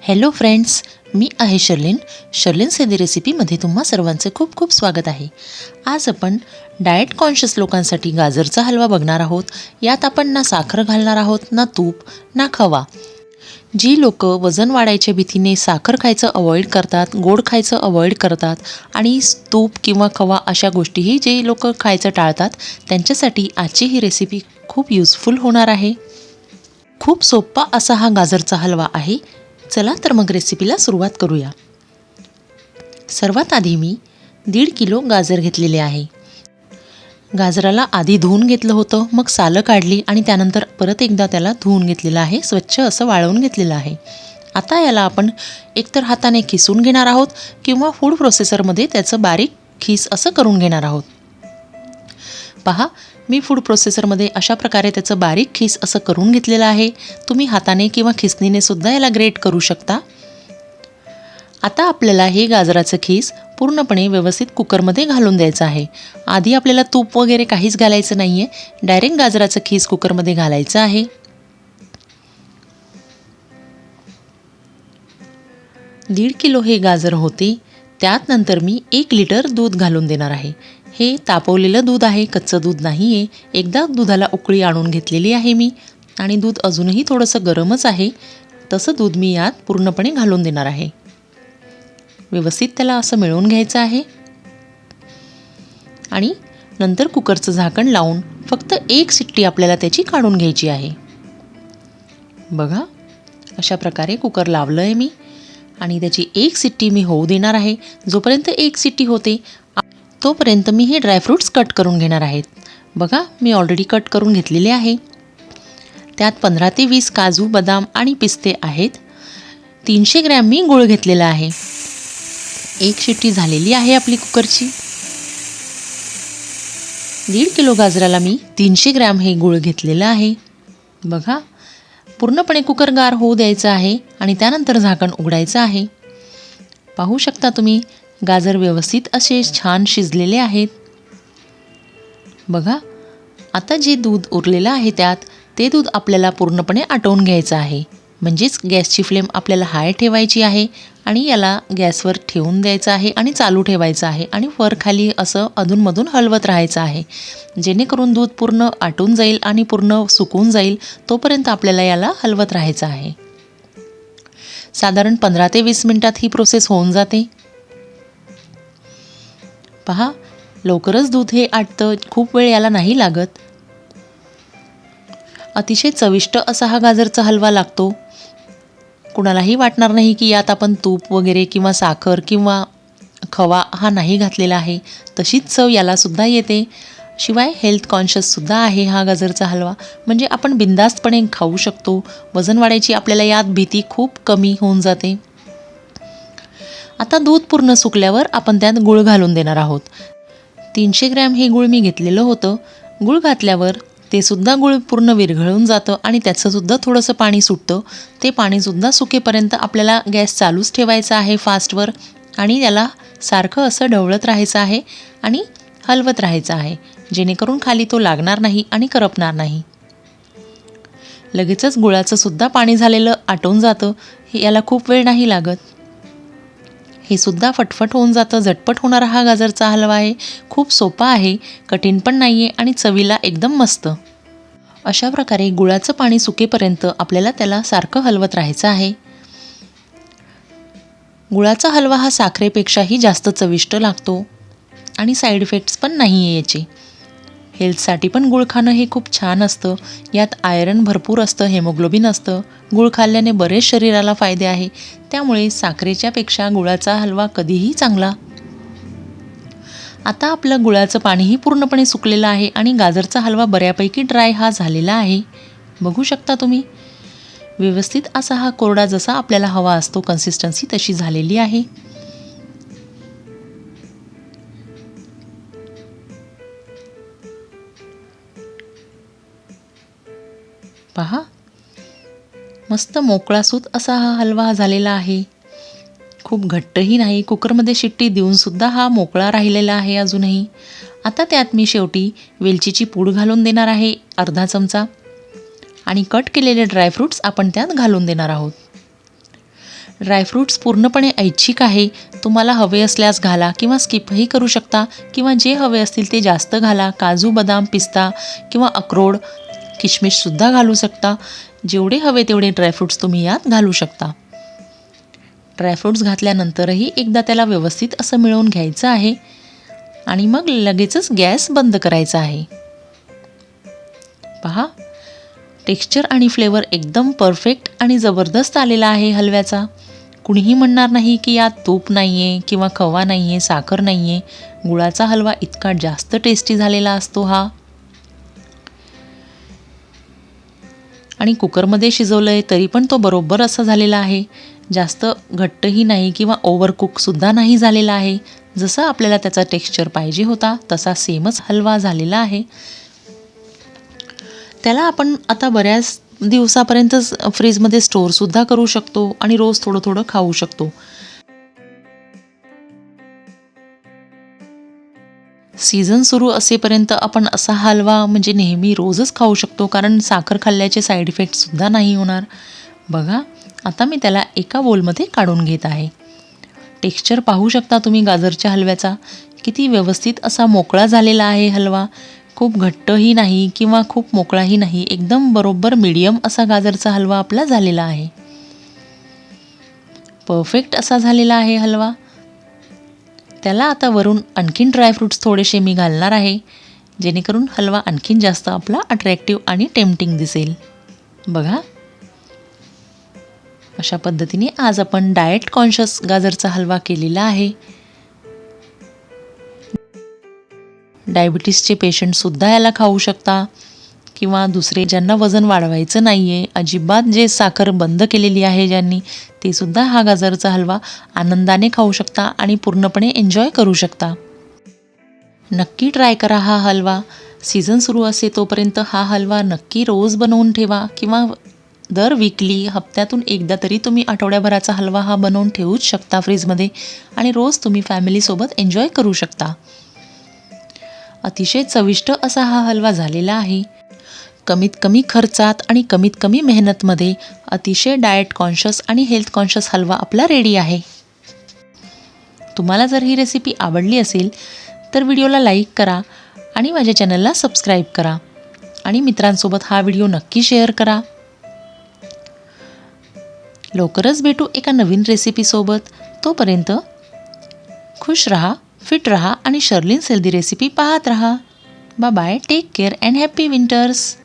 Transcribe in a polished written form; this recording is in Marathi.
हॅलो फ्रेंड्स, मी आहे शर्लिन सेदी रेसिपीमध्ये तुम्हा सर्वांचे खूप खूप स्वागत आहे. आज आपण डाएट कॉन्शियस लोकांसाठी गाजरचा हलवा बघणार आहोत. यात आपण ना साखर घालणार आहोत, ना तूप, ना खवा. जी लोक वजन वाढायच्या भीतीने साखर खायचं अवॉइड करतात, गोड खायचं अवॉइड करतात आणि तूप किंवा खवा अशा गोष्टीही जे लोक खायचं टाळतात, त्यांच्यासाठी आजची ही रेसिपी खूप युजफुल होणार आहे. खूप सोपा असा हा गाजरचा हलवा आहे. चला तर मग रेसिपीला सुरुवात करूया. सर्वात आधी मी 1.5 किलो गाजर घेतलेले आहे. गाजराला आधी धुवून घेतलं होतं, मग सालं काढली आणि त्यानंतर परत एकदा त्याला धुवून घेतलेलं आहे, स्वच्छ असं वाळवून घेतलेलं आहे. आता याला आपण एकतर हाताने खिसून घेणार आहोत किंवा फूड प्रोसेसरमध्ये त्याचं बारीक खीस असं करून घेणार आहोत. पहा, मी फूड प्रोसेसरमध्ये अशा प्रकारे त्याचं बारीक खीस असं करून घेतलेलं आहे. तुम्ही हाताने किंवा खिसणीने सुद्धा याला ग्रेट करू शकता. आता आपल्याला हे गाजराचं खीस पूर्णपणे व्यवस्थित कुकरमध्ये घालून द्यायचं आहे. आधी आपल्याला तूप वगैरे काहीच घालायचं नाही आहे, डायरेक्ट गाजराचं खीस कुकरमध्ये घालायचं आहे. दीड किलो हे गाजर होते. त्यात नंतर मी 1 लिटर दूध घालून देणार आहे. हे तापवलेलं दूध आहे, कच्चं दूध नाही आहे. एकदा दुधाला उकळी आणून घेतलेली आहे मी आणि दूध अजूनही थोडंसं गरमच आहे. तसं दूध मी यात पूर्णपणे घालून देणार आहे. व्यवस्थित त्याला असं मिळवून घ्यायचं आहे आणि नंतर कुकरचं झाकण लावून फक्त 1 शिट्टी आपल्याला त्याची काढून घ्यायची आहे. बघा, अशा प्रकारे कुकर लावलं आहे मी आणि त्याची 1 शिट्टी मी होऊ देणार आहे. जोपर्यंत 1 शिट्टी होते तोपर्यंत मी हे ड्रायफ्रूट्स कट करून घेणार आहेत. बघा, मी ऑलरेडी कट करून घेतलेले आहे. त्यात 15 ते 20 काजू, बदाम आणि पिस्ते आहेत. 300 ग्रॅम मी गूळ घेतलेला आहे. 1 शिट्टी झालेली आहे आपली कुकरची. 1.5 किलो गाजराला मी 300 ग्रॅम हे गूळ घेतलेलं आहे. बघा, पूर्णपणे कुकर गार होऊ द्यायचं आहे आणि त्यानंतर झाकण उघडायचं आहे. पाहू शकता तुम्ही, गाजर व्यवस्थित असे छान शिजलेले आहेत. बघा, आता जे दूध उरलेलं आहे त्यात ते दूध आपल्याला पूर्णपणे आटवून घ्यायचं आहे. म्हणजेच गॅसची फ्लेम आपल्याला हाय ठेवायची आहे आणि याला गॅसवर ठेवून द्यायचं आहे आणि चालू ठेवायचं आहे आणि वर खाली असं अधूनमधून हलवत राहायचं आहे, जेणेकरून दूध पूर्ण आटून जाईल आणि पूर्ण सुकून जाईल. तोपर्यंत आपल्याला याला हलवत राहायचं आहे. साधारण 15 ते 20 मिनिटात ही प्रोसेस होऊन जाते. पहा, लवकरच दूध हे आटतं, खूप वेळ याला नाही लागत. अतिशय चविष्ट असा हा गाजरचा हलवा लागतो. कुणालाही वाटणार नाही की यात आपण तूप वगैरे किंवा साखर किंवा खवा हा नाही घातलेला आहे. तशीच चव याला सुद्धा येते. शिवाय हेल्थ कॉन्शियससुद्धा आहे हा गाजरचा हलवा. म्हणजे आपण बिनधास्तपणे खाऊ शकतो. वजन वाढायची आपल्याला यात भीती खूप कमी होऊन जाते. आता दूध पूर्ण सुकल्यावर आपण त्यात गूळ घालून देणार आहोत. 300 ग्रॅम हे गूळ मी घेतलेलं होतं. गूळ घातल्यावर ते सुद्धा गूळ पूर्ण विरघळून जातं आणि त्याचंसुद्धा थोडंसं पाणी सुटतं. ते पाणीसुद्धा सुकेपर्यंत आपल्याला गॅस चालूच ठेवायचा आहे फास्टवर आणि याला सारखं असं ढवळत राहायचं आहे आणि हलवत राहायचं आहे, जेणेकरून खाली तो लागणार नाही आणि करपणार नाही. लगेचच गुळाचं सुद्धा पाणी झालेलं आटून जातं. याला खूप वेळ नाही लागत. हे सुद्धा फटफट होऊन जातं. झटपट होणारा हा गाजरचा हलवा आहे. खूप सोपा आहे, कठीण पण नाही आहे आणि चवीला एकदम मस्त. अशा प्रकारे गुळाचं पाणी सुकेपर्यंत आपल्याला त्याला सारखं हलवत राहायचं आहे. गुळाचा हलवा हा साखरेपेक्षाही जास्त चविष्ट लागतो आणि साईड इफेक्ट्स पण नाही आहे याचे. हेल्थसाठी पण गूळ खाणं हे खूप छान असतं. यात आयरन भरपूर असतं, हेमोग्लोबिन असतं. गूळ खाल्ल्याने बरेच शरीराला फायदे आहे. त्यामुळे साखरेच्या पेक्षा गुळाचा हलवा कधीही चांगला. आता आपलं गुळाचं पाणीही पूर्णपणे सुकलेलं आहे आणि गाजरचा हलवा बऱ्यापैकी ड्राय हा झालेला आहे. बघू शकता तुम्ही, व्यवस्थित असा हा कोरडा जसा आपल्याला हवा असतो कन्सिस्टन्सी तशी झालेली आहे. पहा, मस्त मोकळासूत असा हा हलवा झालेला आहे. खूप घट्टही नाही. कुकरमध्ये शिट्टी देऊनसुद्धा हा मोकळा राहिलेला आहे अजूनही. आता त्यात मी शेवटी वेलचीची पूड घालून देणार आहे, अर्धा चमचा, आणि कट केलेले ड्रायफ्रूट्स आपण त्यात घालून देणार आहोत. ड्रायफ्रूट्स पूर्णपणे ऐच्छिक आहे. तुम्हाला हवे असल्यास घाला किंवा स्किपही करू शकता किंवा जे हवे असतील ते जास्त घाला. काजू, बदाम, पिस्ता किंवा अक्रोड, किशमिशसुद्धा घालू शकता. जेवढे हवे तेवढे ड्रायफ्रूट्स तुम्ही यात घालू शकता. ड्रायफ्रूट्स घातल्यानंतरही एकदा त्याला व्यवस्थित असं मिळवून घ्यायचं आहे आणि मग लगेचच गॅस बंद करायचा आहे. पहा, टेक्स्चर आणि फ्लेवर एकदम परफेक्ट आणि जबरदस्त आलेला आहे हलव्याचा. कुणीही म्हणणार नाही की यात तूप नाही आहे किंवा खवा नाही आहे, साखर नाही आहे. गुळाचा हलवा इतका जास्त टेस्टी झालेला असतो हा. आणि कुकरमध्ये शिजवलं आहे तरी पण तो बरोबर असा झालेला आहे. जास्त घट्टही नाही किंवा ओव्हरकुकसुद्धा नाही झालेला आहे. जसं आपल्याला त्याचा टेक्स्चर पाहिजे होता तसा सेमच हलवा झालेला आहे. त्याला आपण आता बऱ्याच दिवसापर्यंत फ्रीजमध्ये स्टोअरसुद्धा करू शकतो आणि रोज थोडं थोडं खाऊ शकतो. सीझन सुरू असेपर्यंत आपण असा हलवा म्हणजे नेहमी रोजच खाऊ शकतो, कारण साखर खाल्ल्याचे साईड इफेक्टसुद्धा नाही होणार. बघा, आता मी त्याला एका बोलमध्ये काढून घेत आहे. टेक्स्चर पाहू शकता तुम्ही गाजरच्या हलव्याचा. किती व्यवस्थित असा मोकळा झालेला आहे हलवा. खूप घट्टही नाही किंवा खूप मोकळाही नाही. एकदम बरोबर मीडियम असा गाजरचा हलवा आपला झालेला आहे. परफेक्ट असा झालेला आहे हलवा. त्याला आता वरून आणखीन ड्रायफ्रूट्स थोडेसे मी घालणार आहे, जेणेकरून हलवा आणखीन जास्त आपला अट्रॅक्टिव्ह आणि टेम्पटिंग दिसेल. बघा, अशा पद्धतीने आज आपण डाएट कॉन्शियस गाजरचा हलवा केलेला आहे. डायबिटीसचे पेशंटसुद्धा याला खाऊ शकता किंवा दुसरे ज्यांना वजन वाढवायचं नाही आहे, अजिबात जे साखर बंद केलेली आहे ज्यांनी, ते सुद्धा हा गाजरचा हलवा आनंदाने खाऊ शकता आणि पूर्णपणे एन्जॉय करू शकता. नक्की ट्राय करा हा हलवा. सीझन सुरू असे तोपर्यंत हा हलवा नक्की रोज बनवून ठेवा किंवा दर वीकली, हप्त्यातून एकदा तरी तुम्ही आठवड्याभराचा हलवा हा बनवून ठेवूच शकता फ्रीजमध्ये आणि रोज तुम्ही फॅमिलीसोबत एन्जॉय करू शकता. अतिशय चविष्ट असा हा हलवा झालेला आहे. कमीत कमी खर्चात आणि कमीत कमी मेहनतमध्ये अतिशय डाएट कॉन्शियस आणि हेल्थ कॉन्शियस हलवा आपला रेडी आहे. तुम्हाला जर ही रेसिपी आवडली असेल तर व्हिडिओला लाईक करा आणि माझ्या चॅनलला सबस्क्राईब करा आणि मित्रांसोबत हा व्हिडिओ नक्की शेअर करा. लवकरच भेटू एका नवीन रेसिपीसोबत. तोपर्यंत खुश रहा, फिट रहा आणि शर्लिन्स हेल्दी रेसिपी पाहत रहा. Bye bye, take care and happy winters.